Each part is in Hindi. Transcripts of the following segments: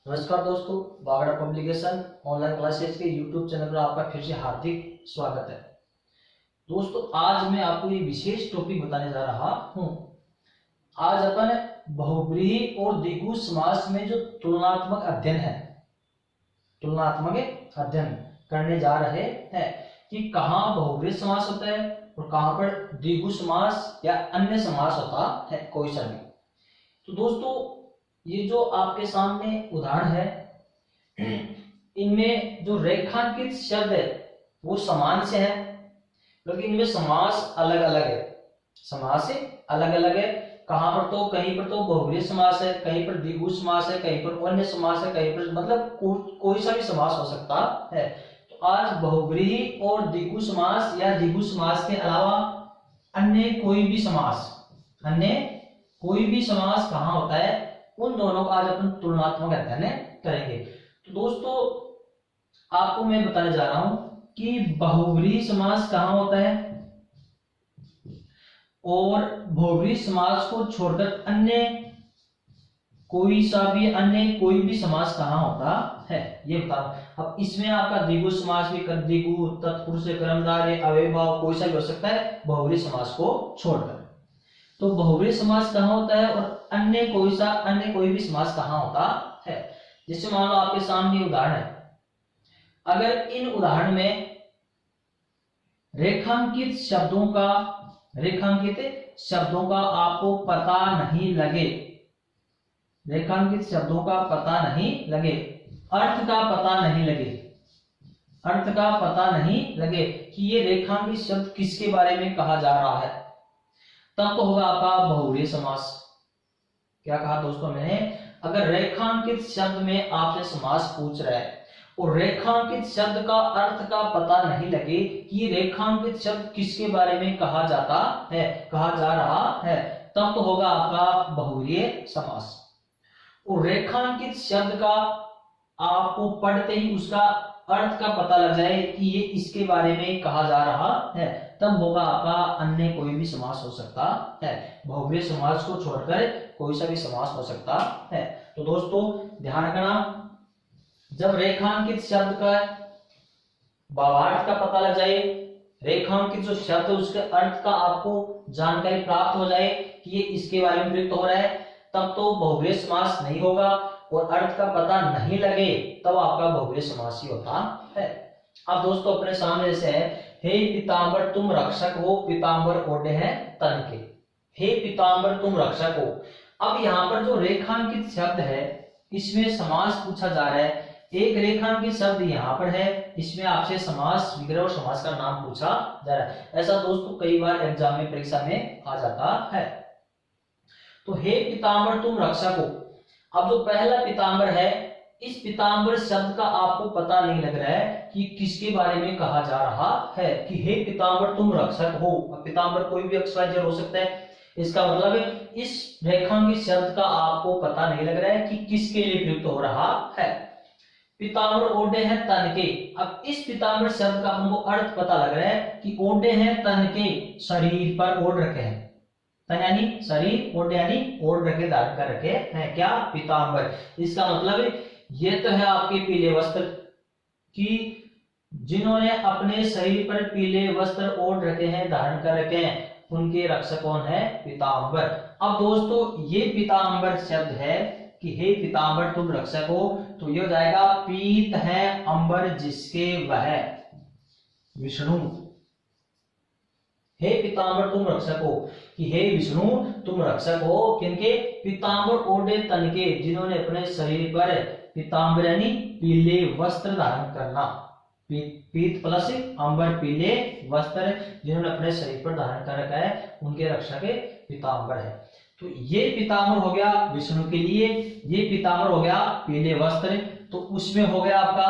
नमस्कार दोस्तों, बागड़ा पब्लिकेशन ऑनलाइन क्लासेस के यूट्यूब चैनल पर आपका फिर से हार्दिक स्वागत है। दोस्तों, आज मैं आपको ये विशेष टॉपिक बताने जा रहा हूँ। आज अपन बहुब्रीहि और द्विगु समास में जो तुलनात्मक अध्ययन करने जा रहे हैं कि कहाँ बहुब्रीहि समास होता है और कहाँ पर द्विगु समास या अन्य समास होता है, कोई सा भी। तो दोस्तों, ये जो आपके सामने उदाहरण है, इनमें जो रेखांकित शब्द है वो समान से है, लेकिन इनमें समास अलग अलग है। कहाँ पर तो कहीं पर तो बहुब्रीहि समास है, कहीं पर द्विगु समास है, कहीं पर अन्य समास है, कहीं पर मतलब कोई सा भी समास हो सकता है। तो आज बहुब्रीहि और द्विगु समास या द्विगु समास के अलावा अन्य कोई भी समास कहाँ होता है, उन दोनों का आज अपन तुलनात्मक अध्ययन करेंगे। तो दोस्तों, आपको मैं बताने जा रहा हूं कि बहुब्रीहि समास कहाँ होता है और बहुब्रीहि समास को छोड़कर अन्य कोई भी समास कहाँ होता है, ये बताओ। अब इसमें आपका द्विगु समास भी कर, द्विगु, तत्पुरुष, कर्मधारय, अव्ययभाव कोई सा भी हो सकता है बहुब्रीहि समास को छोड़कर। तो बहुब्रीहि समास कहाँ होता है और अन्य कोई भी समास कहाँ होता है। जैसे मान लो आपके सामने उदाहरण है, अगर इन उदाहरण में रेखांकित शब्दों का आपको पता नहीं लगे, अर्थ का पता नहीं लगे कि ये रेखांकित शब्द किसके बारे में कहा जा रहा है, तब तो होगा आपका बहुब्रीहि समास। क्या कहा दोस्तों मैंने? अगर रेखांकित शब्द में आपसे समास पूछ रहा है और रेखांकित शब्द का अर्थ का पता नहीं लगे कि ये रेखांकित शब्द किसके बारे में कहा जा रहा है, तब तो होगा आपका बहुब्रीहि समास। और रेखांकित शब्द का आपको पढ़ते ही उसका अर्थ का पता लग जाए कि ये इसके बारे में कहा जा रहा है, तब होगा आपका अन्य कोई भी समास हो सकता है। बहुब्रीहि समास को छोड़कर कोई सा भी समास हो सकता है। तो दोस्तों ध्यान रखना, जब रेखांकित शब्द का भावार्थ का पता लग जाए, रेखांकित जो शब्द उसके अर्थ का आपको जानकारी प्राप्त हो जाए कि ये इसके बारे में प्रयुक्त हो रहा है, तब तो बहुब्रीहि समास नहीं होगा। और अर्थ का पता नहीं लगे तब आपका बहुब्रीहि समास ही होता है। अब दोस्तों अपने सामने से है, हे पीतांबर तुम रक्षक हो, पीतांबर ओढ़े हैं तन के। हे पीतांबर तुम रक्षक हो। अब यहाँ पर जो रेखांकित शब्द है इसमें समास पूछा जा रहा है। एक रेखांकित शब्द यहाँ पर है, इसमें आपसे समास, विग्रह और समास का नाम पूछा जा रहा है। ऐसा दोस्तों कई बार एग्जाम में, परीक्षा में आ जाता है। तो हे पीतांबर तुम रक्षक हो। अब जो पहला पीतांबर है, इस पीतांबर शब्द का आपको पता नहीं लग रहा है कि किसके बारे में कहा जा रहा है कि हे पीतांबर तुम रक्षक हो। अब पीतांबर कोई भी XYZ हो सकता है। इसका मतलब इस रेखांकित शब्द का आपको पता नहीं लग रहा है कि किसके लिए प्रयुक्त हो रहा है। पीतांबर ओढ़े हैं तन के। अब इस पीतांबर शब्द का हमको अर्थ पता लग रहा है कि ओढ़े हैं तन के, शरीर पर ओढ़ रखे हैं। तन यानी शरीर, ओढ़े यानी ओढ़ रखे, धारण कर रखे हैं। क्या? पीतांबर। इसका मतलब ये तो है आपके पीले वस्त्र कि जिन्होंने अपने शरीर पर पीले वस्त्र ओढ़ रखे हैं, धारण कर रखे हैं, उनके रक्षक कौन है? पीतांबर। अब दोस्तों ये पीतांबर शब्द है कि हे पीतांबर तुम रक्षक हो, तो ये हो जाएगा पीत है अंबर जिसके वह विष्णु। हे पीतांबर तुम रक्षक हो कि हे विष्णु तुम रक्षक हो किनके? पीतांबर ओढ़े तन के, जिन्होंने अपने शरीर पर पीतांबर यानी पीले वस्त्र धारण करना। पीत प्लस अंबर, पीले वस्त्र जिन्होंने अपने शरीर पर धारण कर रखा है, उनके रक्षक पीतांबर है। तो ये पीतांबर हो गया विष्णु के लिए, ये पीतांबर हो गया पीले वस्त्र। तो उसमें हो गया आपका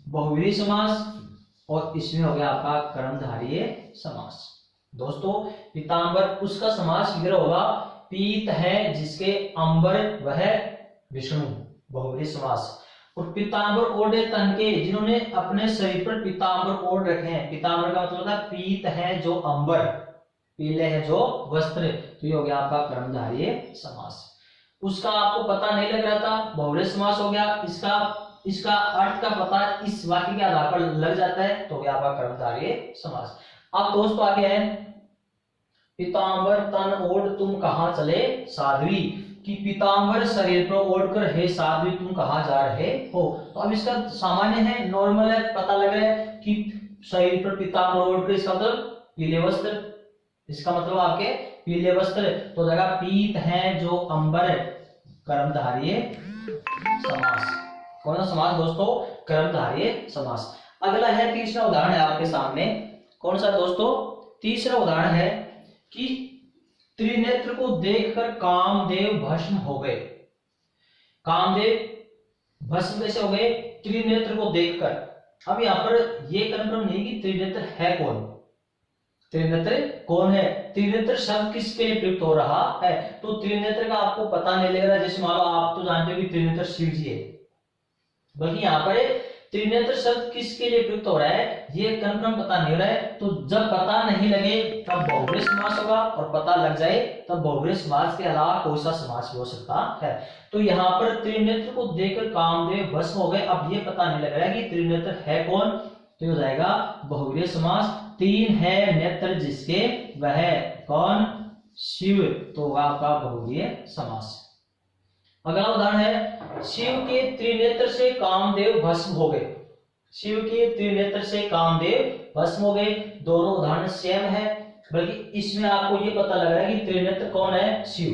बहुब्रीहि समास और इसमें हो गया आपका कर्मधारय समास। दोस्तों पीतांबर उसका समास विग्रह होगा पीत है जिसके अंबर वह विष्णु, बहुब्रीहि समास। और पीतांबर ओढ़े तन के, जिन्होंने अपने शरीर पर पीतांबर ओढ़ रखे हैं। पीतांबर का मतलब होता है पीत है जो अंबर, पीले है जो वस्त्र, तो ये हो गया आपका कर्मधारय समास। उसका आपको पता नहीं लग रहा था, बहुव्रीहि समास हो गया। इसका अर्थ का पता इस वाक्य के आधार पर लग जाता है, तो गया आपका कर्मधारय समास। अब दोस्तों आगे है, पीतांबर तन ओढ़ तुम कहां चले साध्वी, कि पीतांबर शरीर पर ओढ़कर हे साध्वी तुम कहां जा रहे हो। तो अब इसका सामान्य है, नॉर्मल है, पता लग रहा है कि शरीर पर पीतांबर ओढ़कर, इसका मतलब पीले वस्त्र, इसका मतलब आपके पीले वस्त्र। तो जगह पीत है जो अंबर, कर्मधारय समास। कौन सा समास दोस्तों? कर्मधारय समास। अगला है, तीसरा उदाहरण है आपके सामने। कौन सा दोस्तों? तीसरा उदाहरण है कि त्रिनेत्र को देखकर कामदेव भस्म हो गए। कामदेव भस्म कैसे हो गए? त्रिनेत्र को देखकर। अब यहां पर यह कन्फर्म नहीं कि त्रिनेत्र है कौन, त्रिनेत्र कौन है, त्रिनेत्र शब्द किसके लिए प्रयुक्त हो रहा है। तो त्रिनेत्र का आपको पता नहीं लग रहा, जैसे मान लो आप तो जानते हो कि त्रिनेत्र शिव जी है, बल्कि यहाँ पर त्रिनेत्र शब्द किसके लिए प्रयुक्त हो रहा है ये कंफर्म पता नहीं हो रहा है। तो जब पता नहीं लगे तब बहुव्रीहि समास होगा, और पता लग जाए तब बहुव्रीहि समास के अलावा कोई सा समास भी हो सकता है। तो यहाँ पर त्रिनेत्र को देखकर कामदेव भस्म हो गए। अब ये पता नहीं लग रहा है कि त्रिनेत्र है कौन, तो हो जाएगा बहुव्रीहि समास। तीन है नेत्र जिसके वह कौन, शिव, तो आपका बहुव्रीहि समास। अगला उदाहरण है, शिव के त्रिनेत्र से कामदेव भस्म हो गए। शिव के त्रिनेत्र से कामदेव भस्म हो गए। दोनों उदाहरण सेम है, बल्कि इसमें आपको ये पता लग रहा है कि त्रिनेत्र कौन है, शिव।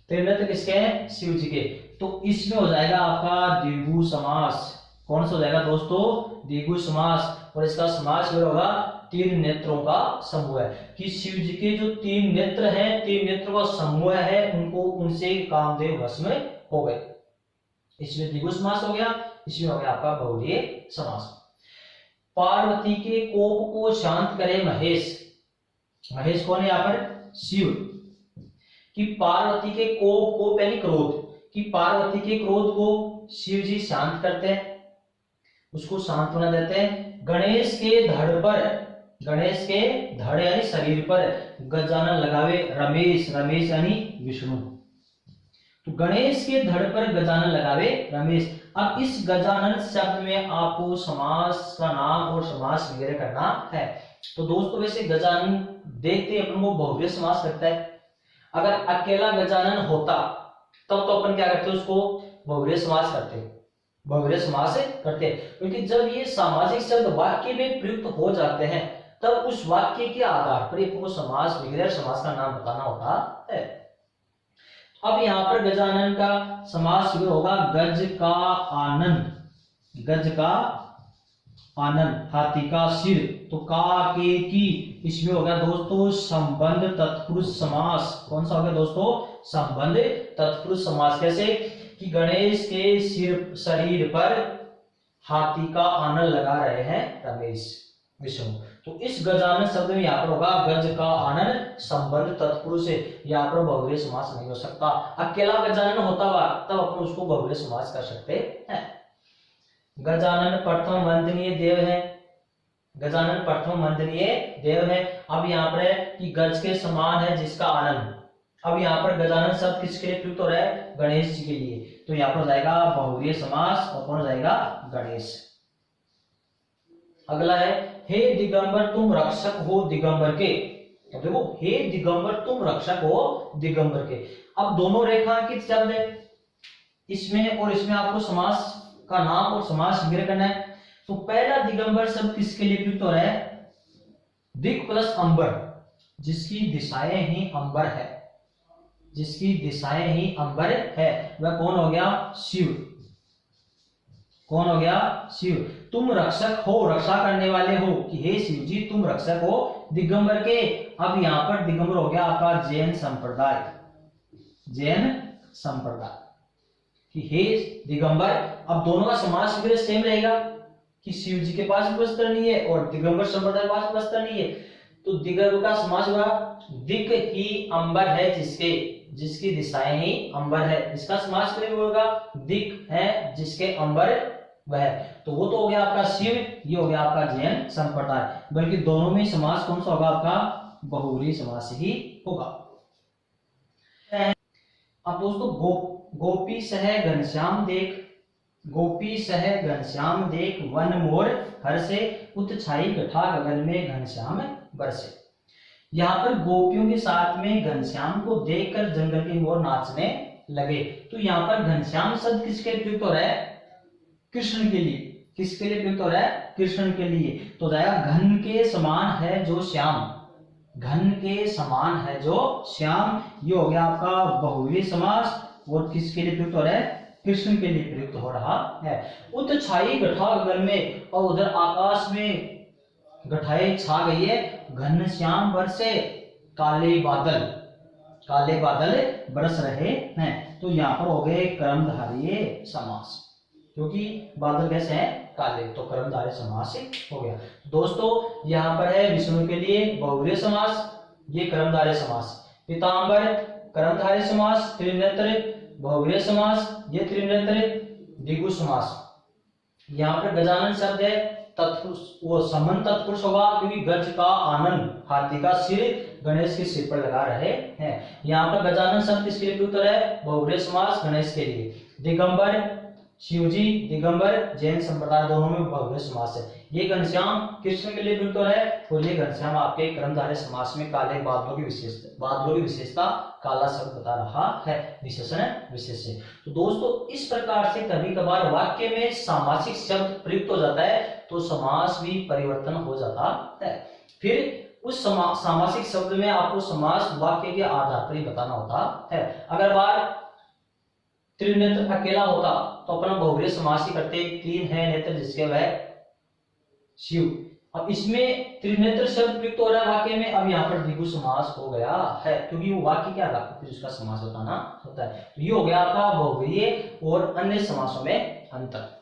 त्रिनेत्र किसके हैं? शिव जी के। तो इसमें हो जाएगा आपका द्विगु समास। कौन सा हो जाएगा दोस्तों? द्विगु समास। और इसका समास होगा तीन नेत्रों का समूह है, कि शिव जी के जो तीन नेत्र हैं, तीन नेत्रों का समूह है, उनको उनसे कामदेव भस्म हो गए। इसमें द्विगु समास हो गया, इसमें हो गया आपका बहुव्रीहि समास। पार्वती के कोप को शांत करे महेश। महेश कौन है यहाँ पर? शिव। कि पार्वती के कोप यानी क्रोध, कि पार्वती के क्रोध को शिव जी शांत करते हैं, उसको सांत्वना देते हैं। गणेश के धड़ पर, गणेश के धड़ यानी शरीर पर गजानन लगावे रमेश, रमेश यानी विष्णु। तो गणेश के धड़ पर गजानन लगावे रमेश। अब इस गजानन शब्द में आपको समास का नाम और समास वगैरह करना है। तो दोस्तों वैसे गजानन देखते अपन को बहुव्रीहि समास करता है। अगर अकेला गजानन होता तब तो अपन क्या करते, उसको बहुव्रीहि समास करते, बहुव्रीहि समास करते। क्योंकि जब ये सामाजिक शब्द वाक्य में प्रयुक्त हो जाते हैं तब उस वाक्य के आधार पर आपको समास वगैरह समास का नाम बताना होता है। अब यहाँ पर गजानन का समास होगा गज का आनंद। गज का आनंद, हाथी का सिर, तो का के की, इसमें होगा दोस्तों संबंध तत्पुरुष समास। कौन सा होगा दोस्तों? संबंध तत्पुरुष समास। कैसे? कि गणेश के सिर शरीर पर हाथी का आनंद लगा रहे हैं रमेश, विष्णु। तो इस गजानन शब्द में यहाँ पर होगा गज का आनंद संबंध तत्पुरुष है, यहाँ पर बहुव्रीहि समास नहीं हो सकता। अकेला गजानन होता हुआ तब अपन उसको बहुव्रीहि समास कर सकते हैं। गजानन प्रथम वंदनीय देव है, गजानन प्रथम वंदनीय देव है। अब यहाँ पर है कि गज के समान है जिसका आनंद। अब यहाँ पर गजानन शब्द किसके लिए प्रयुक्त हो रहा है? गणेश जी के लिए। तो यहाँ पर हो जाएगा बहुव्रीहि समास, और कौन हो जाएगा? गणेश। अगला है, हे दिगंबर तुम रक्षक हो दिगंबर के। तो देखो, हे दिगंबर तुम रक्षक हो दिगंबर के। अब दोनों रेखांकित शब्द है, इसमें और इसमें आपको समास का नाम और समास वगैरह करना है। तो पहला दिगंबर शब्द किसके लिए प्रयुक्त हो रहा है? दिक् प्लस अंबर, जिसकी दिशाएं ही अंबर है, जिसकी दिशाएं ही अंबर है, वह कौन हो गया? शिव। कौन हो गया? शिव। तुम रक्षक हो, रक्षा करने वाले हो, कि हे शिव जी तुम रक्षक हो दिगंबर के। अब यहाँ पर दिगंबर हो गया आपका जैन संप्रदाय, जैन संप्रदाय, कि हे दिगंबर। अब दोनों का समास भी सेम रहेगा, कि शिव जी के पास भी वस्त्र नहीं है और दिगंबर संप्रदाय के पास वस्त्र नहीं है। तो दिगंबर का समास हुआ दिक ही अंबर है जिसके, जिसकी दिशाएं ही अंबर है। इसका समास करेंगे होगा दिक है जिसके अंबर वह। तो वो तो हो गया आपका शिव, ये हो गया आपका जैन संप्रदाय। बल्कि दोनों में समास कौन सा होगा? आपका बहुव्रीहि समास ही होगा। अब दोस्तों गोपी सह घनश्याम देख, गोपी सह घनश्याम देख, वन मोर हर्षे, उत छाई गठा गगन में घनश्याम बरसे। यहाँ पर गोपियों के साथ में घनश्याम को देखकर जंगल के मोर नाचने लगे। तो यहाँ पर घनश्याम शब्द किसके लिए प्रयुक्त हो रहा है? कृष्ण के लिए। किसके लिए प्रयुक्त हो रहा है? कृष्ण के लिए। तो जाएगा घन के समान है जो श्याम, घन के समान है जो श्याम, ये हो गया आपका बहुव्रीहि समास। और किसके लिए प्रयुक्त हो रहा है? कृष्ण के लिए प्रयुक्त हो रहा है। उत छाई गठा गगन में, और उधर आकाश में गठाई छा गई है, घनश्याम बरसे, काले बादल, काले बादल बरस रहे हैं। तो यहाँ पर हो गए कर्मधारय समास, क्योंकि बादल कैसे हैं? काले, तो कर्मधारय समास हो गया। दोस्तों यहाँ पर है विष्णु के लिए बहुव्रीहि समास, ये कर्मधारय समास। पीतांबर कर्मधारय समास, त्रिनेत्र बहुव्रीहि समास, ये त्रिनेत्र द्विगु समास। यहाँ पर गजानन शब्द है तत्पुरुष, वो संबंध तत्पुरुष होगा, क्योंकि गज का आनंद हाथी का सिर गणेश के सिर पर लगा रहे हैं। यहाँ पर गजानन शब्द किसके लिए प्रयुक्त है? बहुव्रीहि समास, गणेश के लिए। दिगंबर शिवजी, दिगंबर जैन संप्रदाय, दोनों में बहुव्रीहि समास है। ये घनश्याम कृष्ण के लिए प्रयुक्त है, और ये घनश्याम आपके कर्मधारय समास में काले बादलों की विशेषता काला शब्द बता रहा है, विशेषण विशेष है। तो दोस्तों इस प्रकार से कभी कभार वाक्य में सामासिक शब्द प्रयुक्त हो जाता है तो समास भी परिवर्तन हो जाता है। फिर उस सामासिक शब्द में आपको समास वाक्य के आधार पर ही बताना होता है। अगर बार त्रिनेत्र अकेला होता तो अपना बहुव्रीहि समास ही करते, तीन है नेत्र जिसके वह शिव। अब इसमें त्रिनेत्र शब्द प्रयुक्त हो रहा है वाक्य में, अब यहाँ पर द्विगु समास हो गया है, क्योंकि वो वाक्य के आधार पर उसका समास बताना होता है। तो ये हो गया आपका बहुव्रीहि और अन्य समासों में अंतर।